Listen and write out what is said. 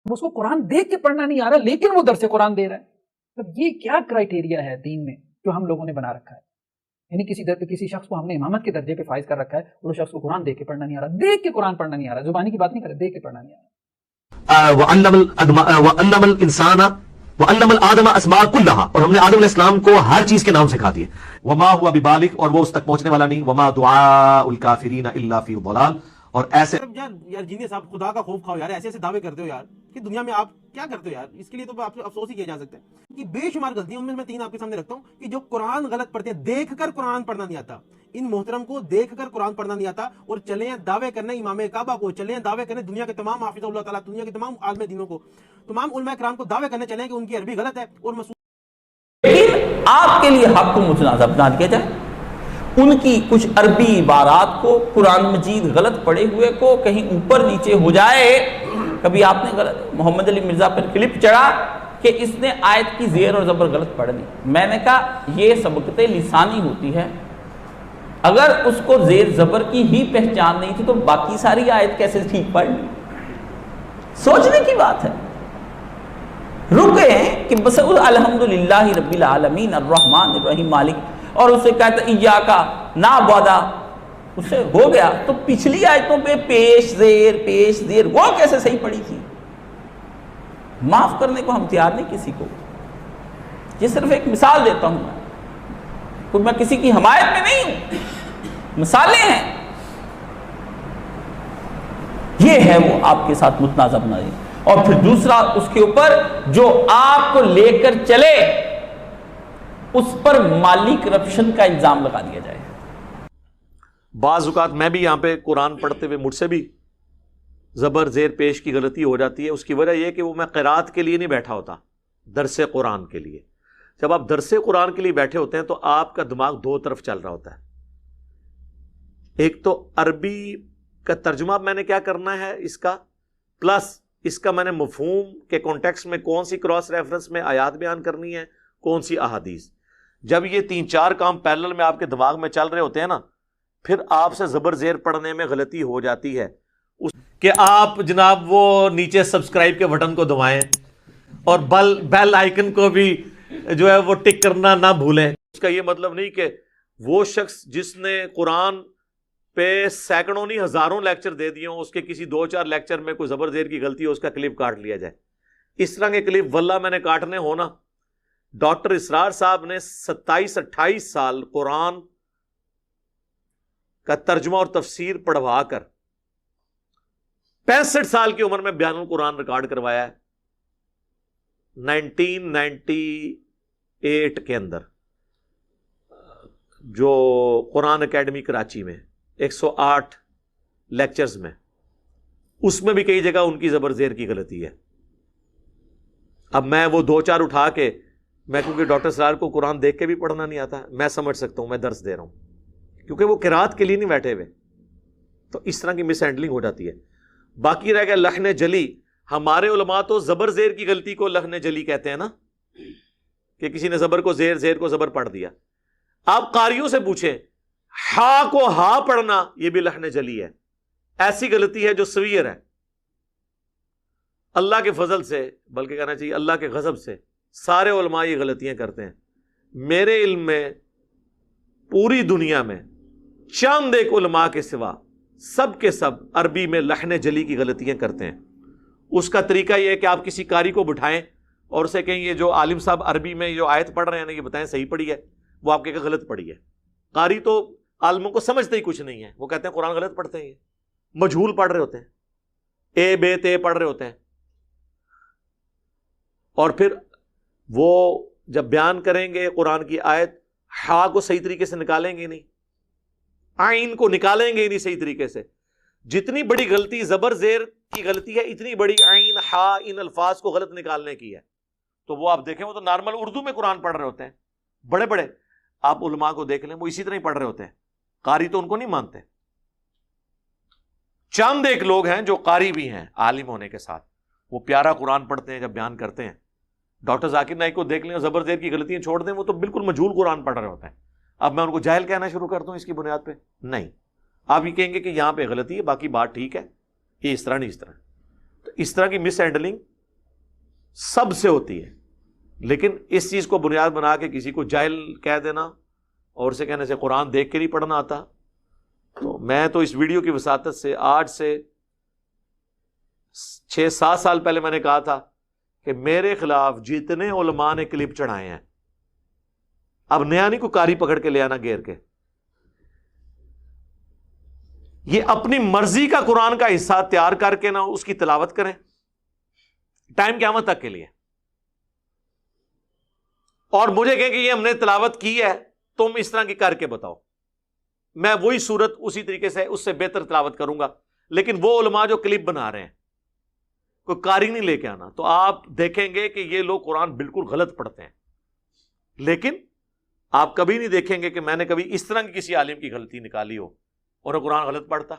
اس کو قرآن دیکھ کے پڑھنا نہیں آ رہا لیکن وہ درس قرآن دے رہا ہے. تو یہ کیا کرائٹیریا ہے دین میں جو ہم لوگوں نے بنا رکھا ہے؟ یعنی کسی شخص کو ہم نے امامت کے درجے پہ فائز کر رکھا ہے اور اس شخص کو قرآن دیکھ کے پڑھنا نہیں آ رہا. دیکھ کے قرآن پڑھنا نہیں آ رہا, زبانی کی بات نہیں کر رہے, دیکھ کے پڑھنا نہیں آ رہا. وَعَلَّمَ الْإِنسَانَ وَعَلَّمَ الْآدَمَ أَسْمَاءَ كُلَّهَا, اور ہم نے آدم علیہ السلام کو ہر چیز کے نام سکھا دیے. وَمَا هُوَ بِبَالِغٍ, اور وہ اس تک پہنچنے والا نہیں. وَمَا دُعَاءُ الْكَافِرِينَ إِلَّا فِي ضَلَالٍ, اور ایسے یار جینیے صاحب خدا کا خوف کھاؤ یار, ایسے ایسے دعوے کرتے ہو یار کہ دنیا میں آپ کیا کرتے ہو یار. اس کے لیے تو آپ افسوس ہی کیا جا سکتا ہے کہ بے شمار غلطیاں, ان میں میں 3 آپ کے سامنے رکھتا ہوں کہ جو قرآن غلط پڑھتے ہیں, دیکھ کر قرآن پڑھنا نہیں آتا. ان محترم کو دیکھ کر قرآن پڑھنا نہیں آتا اور چلے ہیں دعوے کرنے امام کعبہ کو, چلے ہیں دعوے کرنے دنیا کے تمام حافظ اللہ تعالیٰ, دنیا کے تمام عالم دینوں کو, تمام علماء کرام کو دعوے کرنے چلے ہیں کہ ان کی عربی غلط ہے اور لیکن آپ کے لیے حق کو متنازع بنا دیا جائے. ان کی کچھ عربی عبارات کو, قرآن مجید غلط پڑھے ہوئے کو کہیں اوپر نیچے ہو جائے. کبھی آپ نے محمد علی مرزا پر کلپ چڑھا کہ اس نے آیت کی زیر اور زبر غلط پڑھ دی. میں نے کہا یہ سبقت لسانی ہوتی ہے, اگر اس کو زیر زبر کی ہی پہچان نہیں تھی تو باقی ساری آیت کیسے ٹھیک پڑھ لی؟ سوچنے کی بات ہے. رکے ہیں کہ بس الحمدللہ رب العالمین الرحمن الرحیم مالک, اور اسے کہتا ایاکا نعبدا, اس سے ہو گیا. تو پچھلی آیتوں پہ پیش زیر وہ کیسے صحیح پڑھی تھی؟ معاف کرنے کو ہم تیار نہیں کسی کو. یہ صرف ایک مثال دیتا ہوں میں کسی کی حمایت میں نہیں ہوں, مثالیں ہیں. یہ ہے وہ آپ کے ساتھ متنازع بنا دی. اور پھر دوسرا اس کے اوپر جو آپ کو لے کر چلے اس پر مالی کرپشن کا الزام لگا دیا جائے. بعض اوقات میں بھی یہاں پہ قرآن پڑھتے ہوئے مجھ سے بھی زبر زیر پیش کی غلطی ہو جاتی ہے. اس کی وجہ یہ کہ وہ میں قرات کے لیے نہیں بیٹھا ہوتا, درس قرآن کے لیے. جب آپ درس قرآن کے لیے بیٹھے ہوتے ہیں تو آپ کا دماغ 2 طرف چل رہا ہوتا ہے. ایک تو عربی کا ترجمہ میں نے کیا کرنا ہے اس کا, پلس اس کا میں نے مفہوم کے کانٹیکسٹ میں کون سی کراس ریفرنس میں آیات بیان کرنی ہے, کون سی احادیث. جب یہ 3-4 کام پیرلل میں آپ کے دماغ میں چل رہے ہوتے ہیں نا, پھر آپ سے زبر زیر پڑھنے میں غلطی ہو جاتی ہے کہ آپ جناب وہ نیچے سبسکرائب کے بٹن کو دبائیں اور بیل آئیکن کو بھی جو ہے وہ ٹک کرنا نہ بھولیں. اس کا یہ مطلب نہیں کہ وہ شخص جس نے قرآن پہ سینکڑوں نہیں ہزاروں لیکچر دے دیے ہوں, اس کے کسی 2-4 لیکچر میں کوئی زبر زیر کی غلطی ہو, اس کا کلپ کاٹ لیا جائے. اس طرح کے کلپ واللہ میں نے کاٹنے ہونا. ڈاکٹر اسرار صاحب نے 27-28 سال قرآن کا ترجمہ اور تفسیر پڑھوا کر 65 سال کی عمر میں بیان القرآن ریکارڈ کروایا ہے. 1998 کے اندر جو قرآن اکیڈمی کراچی میں 108 لیکچرز میں, اس میں بھی کئی جگہ ان کی زبر زیر کی غلطی ہے. اب میں وہ 2-4 اٹھا کے, میں کیونکہ ڈاکٹر سرار کو قرآن دیکھ کے بھی پڑھنا نہیں آتا, میں سمجھ سکتا ہوں میں درس دے رہا ہوں, کیونکہ وہ قرات کے لیے نہیں بیٹھے ہوئے. تو اس طرح کی مس ہینڈلنگ ہو جاتی ہے. باقی رہ گیا لحن جلی. ہمارے علماء تو زبر زیر کی غلطی کو لحن جلی کہتے ہیں نا, کہ کسی نے زبر کو زیر کو زبر پڑھ دیا. آپ قاریوں سے پوچھیں, ہا کو ہا پڑھنا یہ بھی لحن جلی ہے. ایسی غلطی ہے جو سویر ہے. اللہ کے فضل سے, بلکہ کہنا چاہیے اللہ کے غضب سے, سارے علماء یہ غلطیاں کرتے ہیں. میرے علم میں پوری دنیا میں چند ایک علماء کے سوا سب کے سب عربی میں لحن جلی کی غلطیاں کرتے ہیں. اس کا طریقہ یہ ہے کہ آپ کسی قاری کو بٹھائیں اور اسے کہیں یہ جو عالم صاحب عربی میں جو آیت پڑھ رہے ہیں نا, یہ بتائیں صحیح پڑھی ہے. وہ آپ کے غلط پڑھی ہے. قاری تو عالموں کو سمجھتے ہی کچھ نہیں ہے, وہ کہتے ہیں قرآن غلط پڑھتے ہیں, مجہول پڑھ رہے ہوتے ہیں, اے بے تے پڑھ رہے ہوتے ہیں. اور پھر وہ جب بیان کریں گے قرآن کی آیت, ہا کو صحیح طریقے سے نکالیں گے نہیں, آئین کو نکالیں گے نہیں صحیح طریقے سے. جتنی بڑی غلطی زبر زیر کی غلطی ہے, اتنی بڑی آئین ہا ان الفاظ کو غلط نکالنے کی ہے. تو وہ آپ دیکھیں, وہ تو نارمل اردو میں قرآن پڑھ رہے ہوتے ہیں, بڑے بڑے آپ علماء کو دیکھ لیں, وہ اسی طرح ہی پڑھ رہے ہوتے ہیں. قاری تو ان کو نہیں مانتے. چند ایک لوگ ہیں جو قاری بھی ہیں عالم ہونے کے ساتھ, وہ پیارا قرآن پڑھتے ہیں جب بیان کرتے ہیں. ڈاکٹر ذاکر نائک کو دیکھ لیں, زبر زیر کی غلطیاں چھوڑ دیں, وہ تو بالکل مجہول قرآن پڑھ رہے ہوتے ہیں. اب میں ان کو جاہل کہنا شروع کر دوں اس کی بنیاد پہ؟ نہیں. آپ یہ کہیں گے کہ یہاں پہ غلطی ہے, باقی بات ٹھیک ہے, یہ اس طرح نہیں اس طرح. تو اس طرح کی مس ہینڈلنگ سب سے ہوتی ہے، لیکن اس چیز کو بنیاد بنا کے کسی کو جاہل کہہ دینا اور اسے کہنے سے قرآن دیکھ کے نہیں پڑھنا آتا. تو میں تو اس ویڈیو کی وساطت سے آج سے 6-7 سال پہلے میں نے کہا تھا کہ میرے خلاف جتنے علماء نے کلپ چڑھائے ہیں، اب نیا نہیں کوئی کاری پکڑ کے لے آنا گھیر کے، یہ اپنی مرضی کا قرآن کا حصہ تیار کر کے نا اس کی تلاوت کریں ٹائم قیامت تک کے لیے، اور مجھے کہیں کہ یہ ہم نے تلاوت کی ہے، تم اس طرح کی کر کے بتاؤ، میں وہی صورت اسی طریقے سے اس سے بہتر تلاوت کروں گا. لیکن وہ علماء جو کلپ بنا رہے ہیں، کوئی کاری نہیں لے کے آنا، تو آپ دیکھیں گے کہ یہ لوگ قرآن بالکل غلط پڑھتے ہیں. لیکن آپ کبھی نہیں دیکھیں گے کہ میں نے کبھی اس طرح کی کسی عالم کی غلطی نکالی ہو اور وہ قرآن غلط پڑھتا.